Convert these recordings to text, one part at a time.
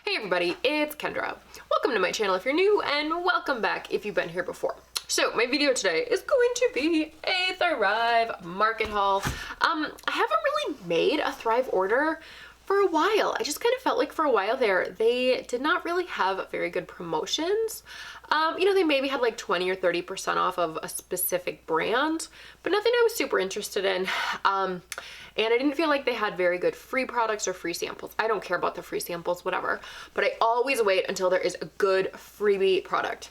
Hey everybody, it's Kendra. Welcome to my channel if you're new, and welcome back if you've been here before. So my video today is going to be a Thrive market haul. I haven't really made a Thrive order for a while. I just kind of felt like for a while there, they did not really have very good promotions. You know, they maybe had like 20 or 30% off of a specific brand, but nothing I was super interested in. And I didn't feel like they had very good free products or free samples. I don't care about the free samples, whatever, but I always wait until there is a good freebie product.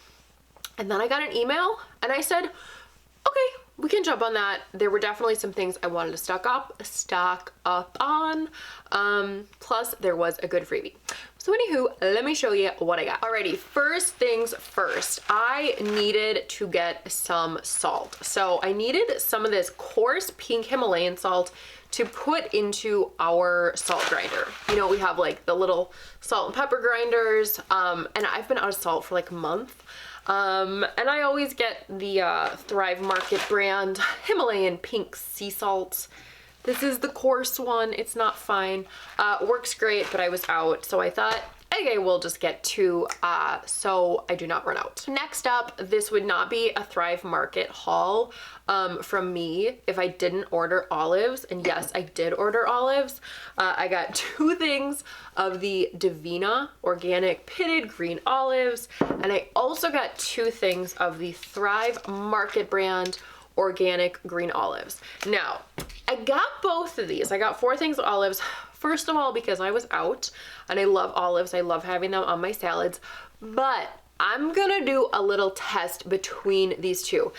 And then I got an email and I said, okay, we can jump on that. There were definitely some things I wanted to stock up on. Plus there was a good freebie. So anywho, let me show you what I got. Alrighty, first things first, I needed to get some salt. So I needed some of this coarse pink Himalayan salt to put into our salt grinder. You know, we have like the little salt and pepper grinders, and I've been out of salt for like a month. And I always get the Thrive Market brand Himalayan pink sea salt. This is the coarse one. It's not fine. Works great, but I was out, so I thought, okay, we'll just get two so I do not run out. Next up, this would not be a Thrive Market haul from me if I didn't order olives. And yes, I did order olives. I got two things of the Divina organic pitted green olives, and I also got two things of the Thrive Market brand organic green olives. Now, I got both of these. I got four things of olives. First of all, because I was out and I love olives. I love having them on my salads, but I'm gonna do a little test between these two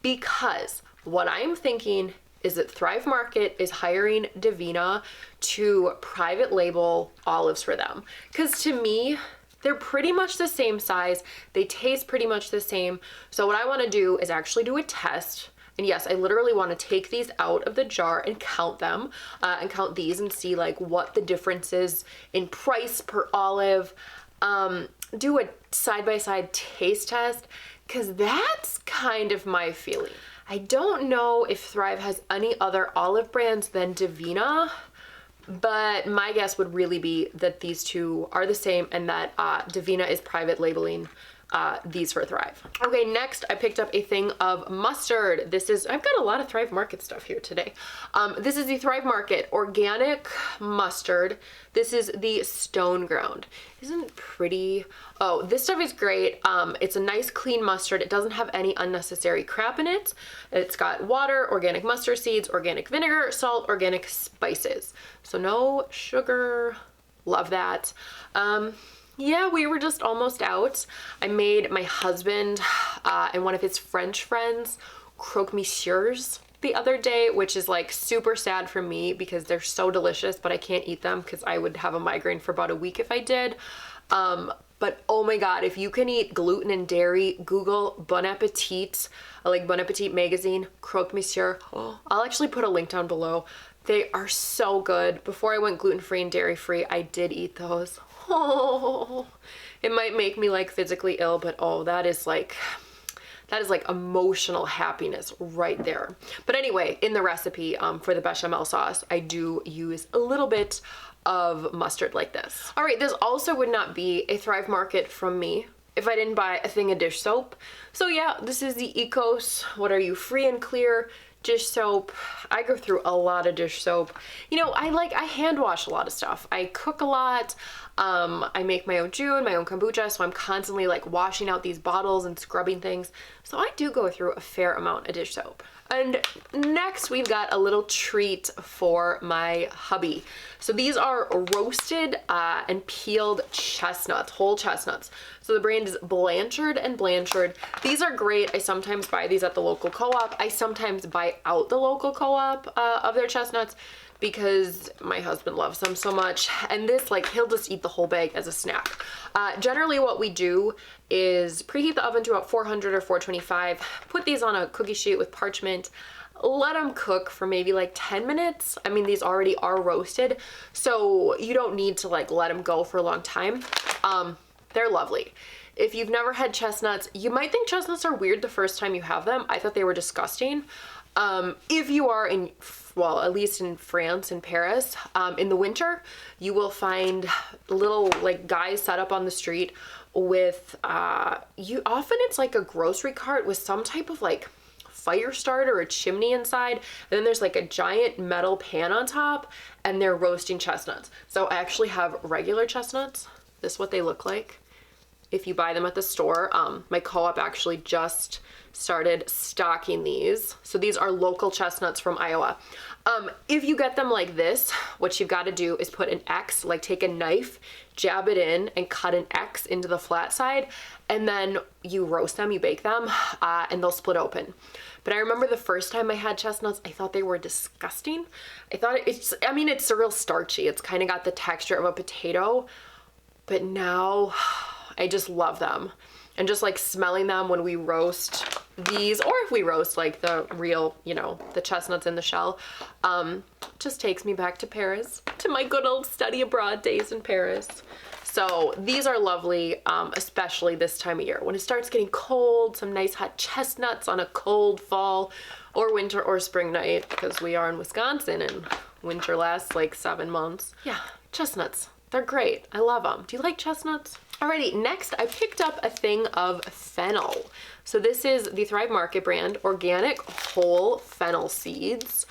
because what I'm thinking is that Thrive Market is hiring Divina to private label olives for them. Because to me, they're pretty much the same size. They taste pretty much the same. So what I wanna do is actually do a test. And yes, I literally want to take these out of the jar and count them and count these and see like what the difference is in price per olive. Do a side-by-side taste test because that's kind of my feeling. I don't know if Thrive has any other olive brands than Divina, but my guess would really be that these two are the same and that Divina is private labeling these for Thrive. Okay, next I picked up a thing of mustard. This is, I've got a lot of Thrive Market stuff here today. This is the Thrive Market organic mustard. This is the stone ground. Isn't it pretty? Oh, this stuff is great. It's a nice clean mustard. It doesn't have any unnecessary crap in it. It's got water, organic mustard seeds, organic vinegar, salt, organic spices. So no sugar. Love that. Yeah, we were just almost out. I made my husband and one of his French friends Croque Monsieurs the other day, which is like super sad for me because they're so delicious, but I can't eat them because I would have a migraine for about a week if I did. But oh my God, if you can eat gluten and dairy, Google Bon Appetit, like Bon Appetit magazine, Croque Monsieur. Oh, I'll actually put a link down below. They are so good. Before I went gluten-free and dairy-free, I did eat those. Oh, it might make me like physically ill, but oh, that is like emotional happiness right there. But anyway, in the recipe for the bechamel sauce, I do use a little bit of mustard like this. All right, this also would not be a Thrive Market from me if I didn't buy a thing of dish soap. So yeah, this is the Ecos, what are you, free and clear dish soap. I go through a lot of dish soap. You know, I hand wash a lot of stuff. I cook a lot. I make my own June, my own kombucha, so I'm constantly like washing out these bottles and scrubbing things. So I do go through a fair amount of dish soap. And next we've got a little treat for my hubby. So these are roasted and peeled chestnuts, whole chestnuts. So the brand is Blanchard and Blanchard. These are great. I sometimes buy these at the local co-op. I sometimes buy out the local co-op of their chestnuts because my husband loves them so much. And this, like, he'll just eat the whole bag as a snack. Generally what we do is preheat the oven to about 400 or 425, put these on a cookie sheet with parchment, let them cook for maybe like 10 minutes. I mean, these already are roasted, so you don't need to like let them go for a long time. They're lovely. If you've never had chestnuts, you might think chestnuts are weird the first time you have them. I thought they were disgusting. If you are in, well, at least in France, in Paris, in the winter, you will find little like guys set up on the street with, often it's like a grocery cart with some type of like fire starter or chimney inside, and then there's like a giant metal pan on top, and they're roasting chestnuts. So I actually have regular chestnuts. This is what they look like if you buy them at the store. My co-op actually just started stocking these. So these are local chestnuts from Iowa. If you get them like this, what you've got to do is put an X, like take a knife, jab it in and cut an X into the flat side, and then you roast them, you bake them, and they'll split open. But I remember the first time I had chestnuts, I thought they were disgusting. I thought it's real starchy. It's kind of got the texture of a potato, but now I just love them. And just like smelling them when we roast these, or if we roast like the real, you know, the chestnuts in the shell, just takes me back to Paris, to my good old study abroad days in Paris. So these are lovely, especially this time of year. When it starts getting cold, some nice hot chestnuts on a cold fall or winter or spring night, because we are in Wisconsin and winter lasts like 7 months. Yeah, chestnuts, they're great. I love them. Do you like chestnuts? Alrighty, next I picked up a thing of fennel. So this is the Thrive Market brand, organic whole fennel seeds.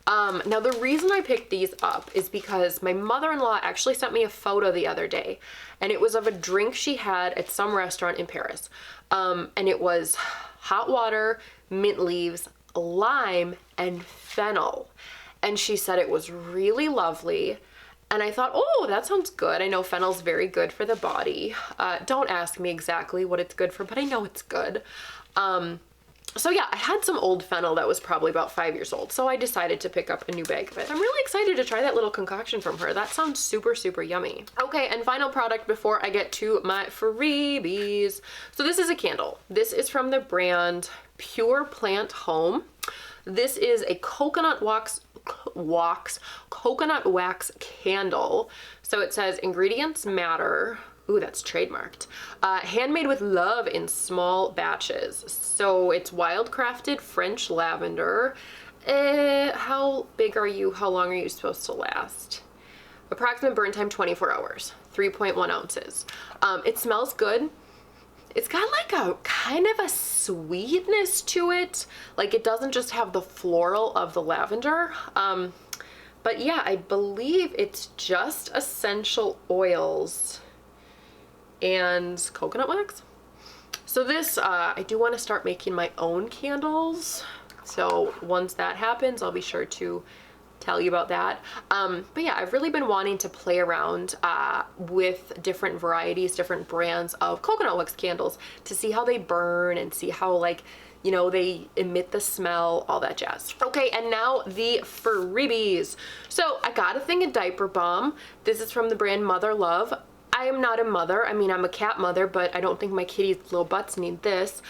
Now the reason I picked these up is because my mother-in-law actually sent me a photo the other day, and it was of a drink she had at some restaurant in Paris. And it was hot water, mint leaves, lime, and fennel. And she said it was really lovely. And I thought, oh, that sounds good. I know fennel's very good for the body. Don't ask me exactly what it's good for, but I know it's good. So yeah, I had some old fennel that was probably about 5 years old, so I decided to pick up a new bag of it. I'm really excited to try that little concoction from her. That sounds super, super yummy. Okay, and final product before I get to my freebies. So this is a candle. This is from the brand Pure Plant Home. This is a coconut wax candle. So it says ingredients matter. Ooh, that's trademarked. Handmade with love in small batches. So it's wildcrafted French lavender. How big are you? How long are you supposed to last? Approximate burn time 24 hours, 3.1 ounces. It smells good. It's got like a kind of a sweetness to it. Like it doesn't just have the floral of the lavender. But yeah, I believe it's just essential oils and coconut wax. So this, I do want to start making my own candles. So once that happens, I'll be sure to tell you about that. But yeah, I've really been wanting to play around with different varieties, different brands of coconut wax candles to see how they burn and see how, like, you know, they emit the smell, all that jazz. Okay, and now the freebies. So I got a thing of Diaper Balm. This is from the brand Mother Love. I am not a mother. I mean, I'm a cat mother, but I don't think my kitty's little butts need this.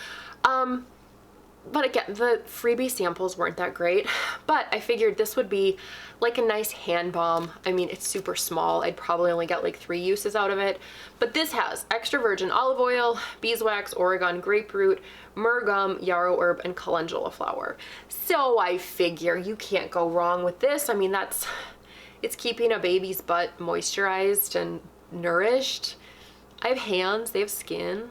But again, the freebie samples weren't that great, but I figured this would be like a nice hand balm. I mean, it's super small. I'd probably only get like 3 uses out of it, but this has extra virgin olive oil, beeswax, Oregon grapefruit, myrrh gum, yarrow herb, and calendula flower. So I figure you can't go wrong with this. I mean, it's keeping a baby's butt moisturized and nourished. I have hands, they have skin.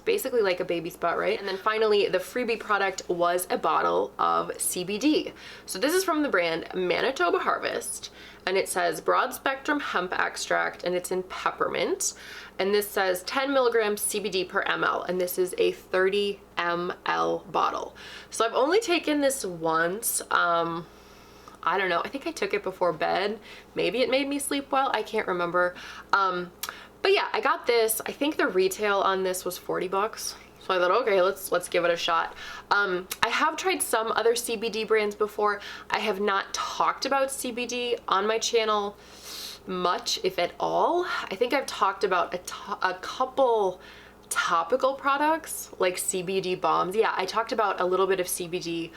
Basically like a baby's butt, right? And then finally, the freebie product was a bottle of CBD. So this is from the brand Manitoba Harvest, and it says broad spectrum hemp extract, and it's in peppermint. And this says 10 milligrams CBD per ml, and this is a 30 ml bottle. So I've only taken this once. I don't know, I think I took it before bed. Maybe it made me sleep well, I can't remember. But yeah, I got this. I think the retail on this was 40 bucks. So I thought, okay, let's give it a shot. I have tried some other CBD brands before. I have not talked about CBD on my channel much, if at all. I think I've talked about a couple topical products like CBD balms. Yeah, I talked about a little bit of CBD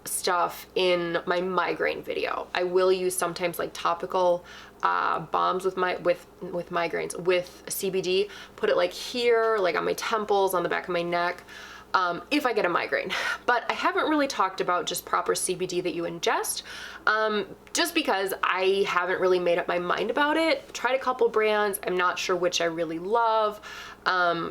stuff in my migraine video. I will use sometimes like topical balms with migraines with CBD, put it like here, like on my temples, on the back of my neck. if I get a migraine. But I haven't really talked about just proper CBD that you ingest, just because I haven't really made up my mind about it. Tried a couple brands, I'm not sure which I really love.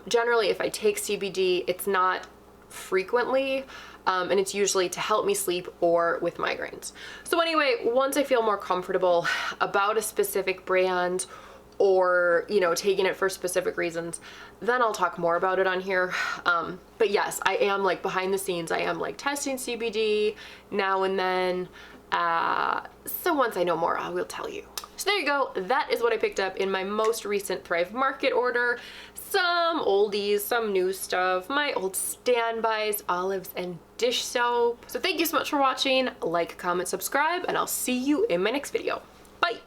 Generally, if I take CBD, it's not frequently, and it's usually to help me sleep or with migraines. So anyway, once I feel more comfortable about a specific brand, or, you know, taking it for specific reasons, then I'll talk more about it on here. But yes, I am like behind the scenes, I am like testing CBD now and then. So once I know more, I will tell you. So there you go. That is what I picked up in my most recent Thrive Market order. Some oldies, some new stuff, my old standbys, olives and dish soap. So thank you so much for watching. Like, comment, subscribe, and I'll see you in my next video. Bye.